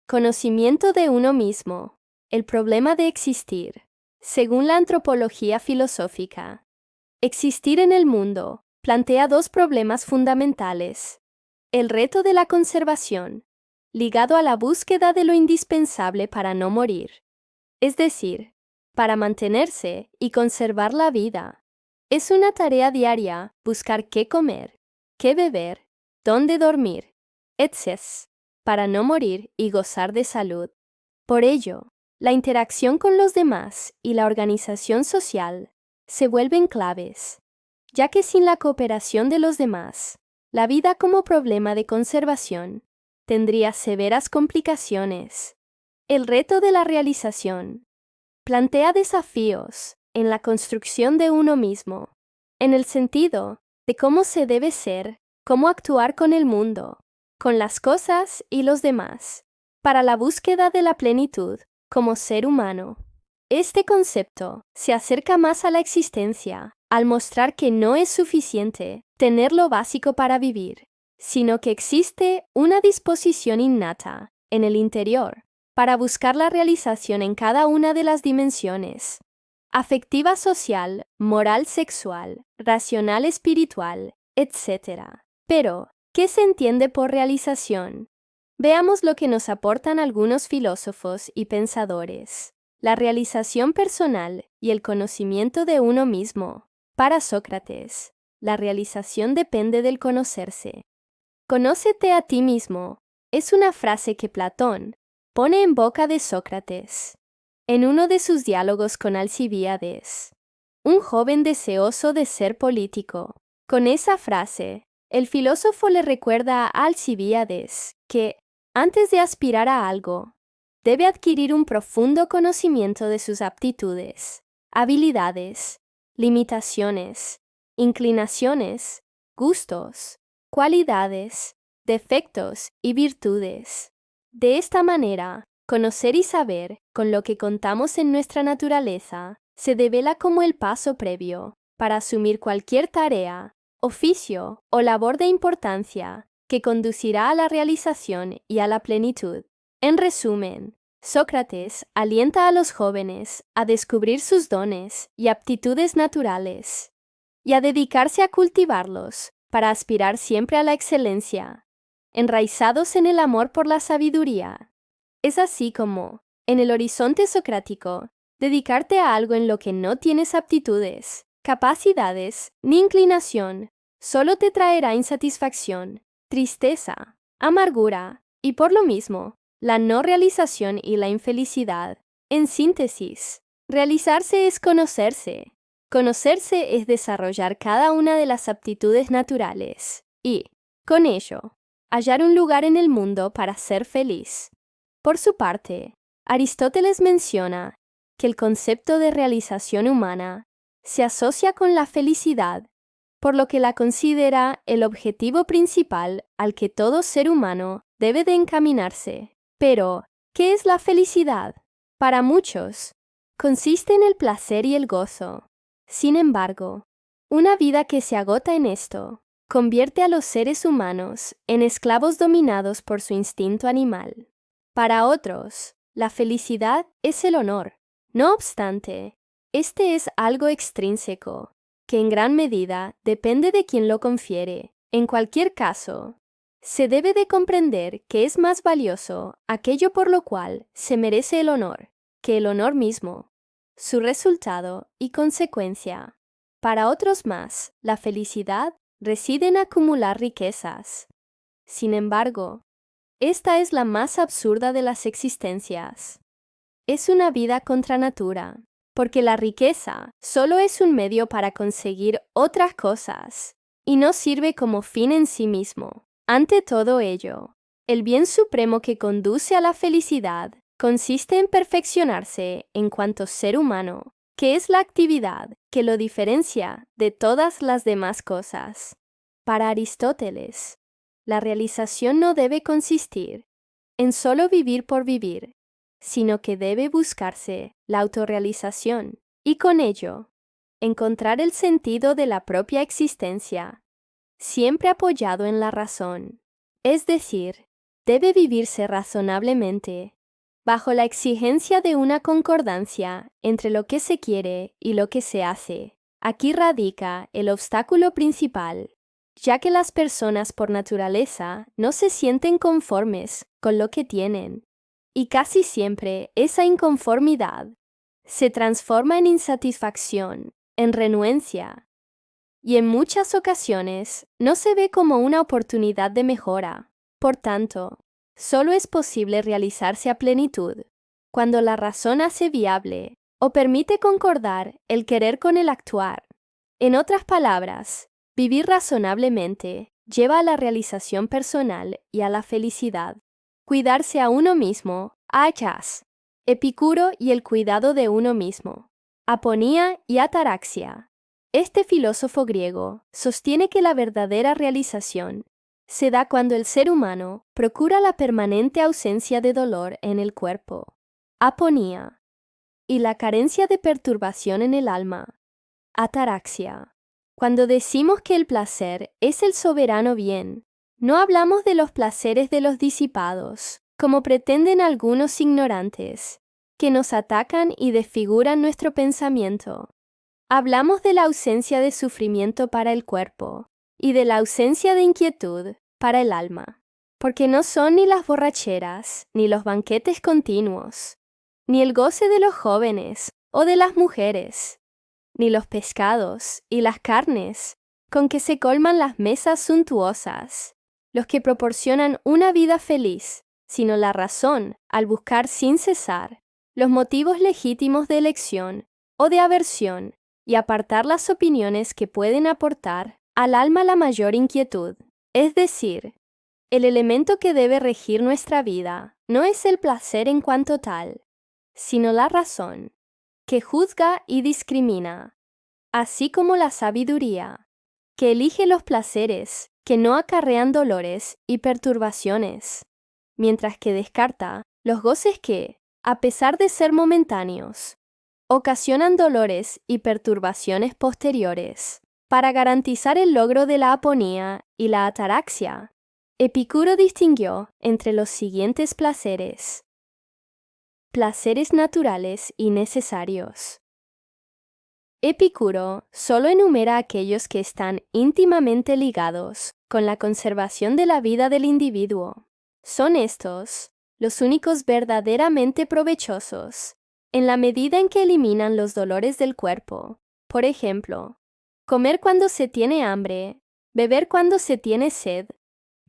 Conocimiento de uno mismo. El problema de existir. Según la antropología filosófica, existir en el mundo plantea dos problemas fundamentales. El reto de la conservación, ligado a la búsqueda de lo indispensable para no morir, es decir, para mantenerse y conservar la vida. Es una tarea diaria buscar qué comer, qué beber, dónde dormir, etc., para no morir y gozar de salud. Por ello, la interacción con los demás y la organización social se vuelven claves, ya que sin la cooperación de los demás, la vida como problema de conservación tendría severas complicaciones. El reto de la realización plantea desafíos en la construcción de uno mismo, en el sentido de cómo se debe ser, cómo actuar con el mundo, con las cosas y los demás, para la búsqueda de la plenitud como ser humano. Este concepto se acerca más a la existencia al mostrar que no es suficiente tener lo básico para vivir, sino que existe una disposición innata en el interior para buscar la realización en cada una de las dimensiones: afectiva social, moral sexual, racional espiritual, etc. Pero, ¿qué se entiende por realización? Veamos lo que nos aportan algunos filósofos y pensadores. La realización personal y el conocimiento de uno mismo. Para Sócrates, la realización depende del conocerse. Conócete a ti mismo es una frase que Platón pone en boca de Sócrates en uno de sus diálogos con Alcibíades, un joven deseoso de ser político. Con esa frase, el filósofo le recuerda a Alcibíades que, antes de aspirar a algo, debe adquirir un profundo conocimiento de sus aptitudes, habilidades, limitaciones, inclinaciones, gustos, cualidades, defectos y virtudes. De esta manera, conocer y saber con lo que contamos en nuestra naturaleza se devela como el paso previo para asumir cualquier tarea, oficio o labor de importancia que conducirá a la realización y a la plenitud. En resumen, Sócrates alienta a los jóvenes a descubrir sus dones y aptitudes naturales y a dedicarse a cultivarlos para aspirar siempre a la excelencia, enraizados en el amor por la sabiduría. Es así como, en el horizonte socrático, dedicarte a algo en lo que no tienes aptitudes, capacidades ni inclinación solo te traerá insatisfacción, tristeza, amargura y, por lo mismo, la no realización y la infelicidad. En síntesis, realizarse es conocerse. Conocerse es desarrollar cada una de las aptitudes naturales y, con ello, hallar un lugar en el mundo para ser feliz. Por su parte, Aristóteles menciona que el concepto de realización humana se asocia con la felicidad, por lo que la considera el objetivo principal al que todo ser humano debe de encaminarse. Pero, ¿qué es la felicidad? Para muchos, consiste en el placer y el gozo. Sin embargo, una vida que se agota en esto convierte a los seres humanos en esclavos dominados por su instinto animal. Para otros, la felicidad es el honor. No obstante, este es algo extrínseco, que en gran medida depende de quien lo confiere. En cualquier caso, se debe de comprender que es más valioso aquello por lo cual se merece el honor, que el honor mismo, su resultado y consecuencia. Para otros más, la felicidad reside en acumular riquezas. Sin embargo, esta es la más absurda de las existencias. Es una vida contra natura, porque la riqueza solo es un medio para conseguir otras cosas y no sirve como fin en sí mismo. Ante todo ello, el bien supremo que conduce a la felicidad consiste en perfeccionarse en cuanto ser humano, que es la actividad que lo diferencia de todas las demás cosas. Para Aristóteles, la realización no debe consistir en solo vivir por vivir, sino que debe buscarse la autorrealización y con ello encontrar el sentido de la propia existencia, siempre apoyado en la razón, es decir, debe vivirse razonablemente, bajo la exigencia de una concordancia entre lo que se quiere y lo que se hace. Aquí radica el obstáculo principal, ya que las personas por naturaleza no se sienten conformes con lo que tienen, y casi siempre esa inconformidad se transforma en insatisfacción, en renuencia, y en muchas ocasiones no se ve como una oportunidad de mejora. Por tanto, solo es posible realizarse a plenitud cuando la razón hace viable o permite concordar el querer con el actuar. En otras palabras, vivir razonablemente lleva a la realización personal y a la felicidad. Cuidarse a uno mismo, achas, Epicuro y el cuidado de uno mismo, aponía y ataraxia. Este filósofo griego sostiene que la verdadera realización se da cuando el ser humano procura la permanente ausencia de dolor en el cuerpo, aponía, y la carencia de perturbación en el alma, ataraxia. Cuando decimos que el placer es el soberano bien, no hablamos de los placeres de los disipados, como pretenden algunos ignorantes, que nos atacan y desfiguran nuestro pensamiento. Hablamos de la ausencia de sufrimiento para el cuerpo y de la ausencia de inquietud para el alma, porque no son ni las borracheras, ni los banquetes continuos, ni el goce de los jóvenes o de las mujeres, ni los pescados y las carnes con que se colman las mesas suntuosas, los que proporcionan una vida feliz, sino la razón al buscar sin cesar los motivos legítimos de elección o de aversión y apartar las opiniones que pueden aportar al alma la mayor inquietud. Es decir, el elemento que debe regir nuestra vida no es el placer en cuanto tal, sino la razón, que juzga y discrimina, así como la sabiduría, que elige los placeres que no acarrean dolores y perturbaciones, mientras que descarta los goces que, a pesar de ser momentáneos, ocasionan dolores y perturbaciones posteriores. Para garantizar el logro de la aponía y la ataraxia, Epicuro distinguió entre los siguientes placeres: placeres naturales y necesarios. Epicuro solo enumera aquellos que están íntimamente ligados con la conservación de la vida del individuo. Son estos los únicos verdaderamente provechosos, en la medida en que eliminan los dolores del cuerpo. Por ejemplo, comer cuando se tiene hambre, beber cuando se tiene sed,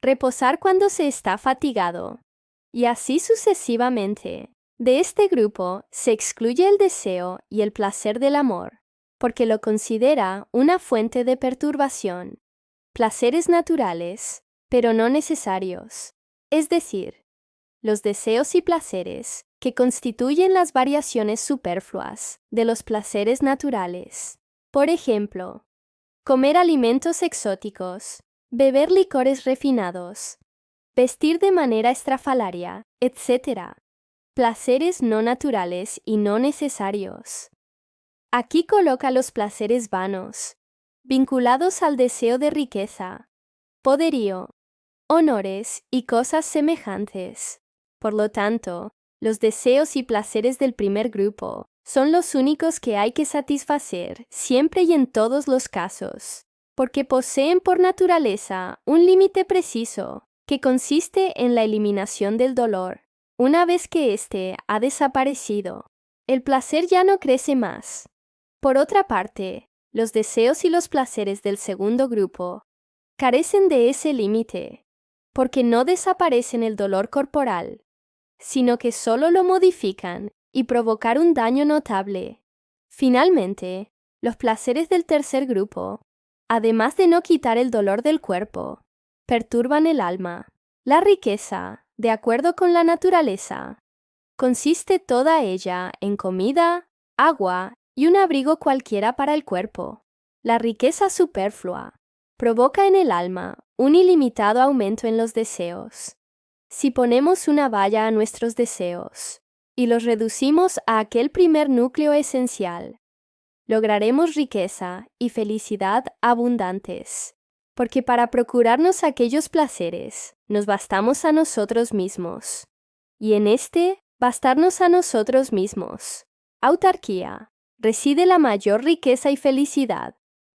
reposar cuando se está fatigado, y así sucesivamente. De este grupo se excluye el deseo y el placer del amor, porque lo considera una fuente de perturbación. Placeres naturales, pero no necesarios, es decir, los deseos y placeres que constituyen las variaciones superfluas de los placeres naturales. Por ejemplo, comer alimentos exóticos, beber licores refinados, vestir de manera estrafalaria, etc. Placeres no naturales y no necesarios. Aquí coloca los placeres vanos, vinculados al deseo de riqueza, poderío, honores y cosas semejantes. Por lo tanto, los deseos y placeres del primer grupo son los únicos que hay que satisfacer siempre y en todos los casos, porque poseen por naturaleza un límite preciso, que consiste en la eliminación del dolor. Una vez que éste ha desaparecido, el placer ya no crece más. Por otra parte, los deseos y los placeres del segundo grupo carecen de ese límite, porque no desaparecen el dolor corporal, sino que solo lo modifican y provocar un daño notable. Finalmente, los placeres del tercer grupo, además de no quitar el dolor del cuerpo, perturban el alma. La riqueza, de acuerdo con la naturaleza, consiste toda ella en comida, agua y un abrigo cualquiera para el cuerpo. La riqueza superflua provoca en el alma un ilimitado aumento en los deseos. Si ponemos una valla a nuestros deseos y los reducimos a aquel primer núcleo esencial, lograremos riqueza y felicidad abundantes. Porque para procurarnos aquellos placeres, nos bastamos a nosotros mismos. Y en bastarnos a nosotros mismos, autarquía, reside la mayor riqueza y felicidad.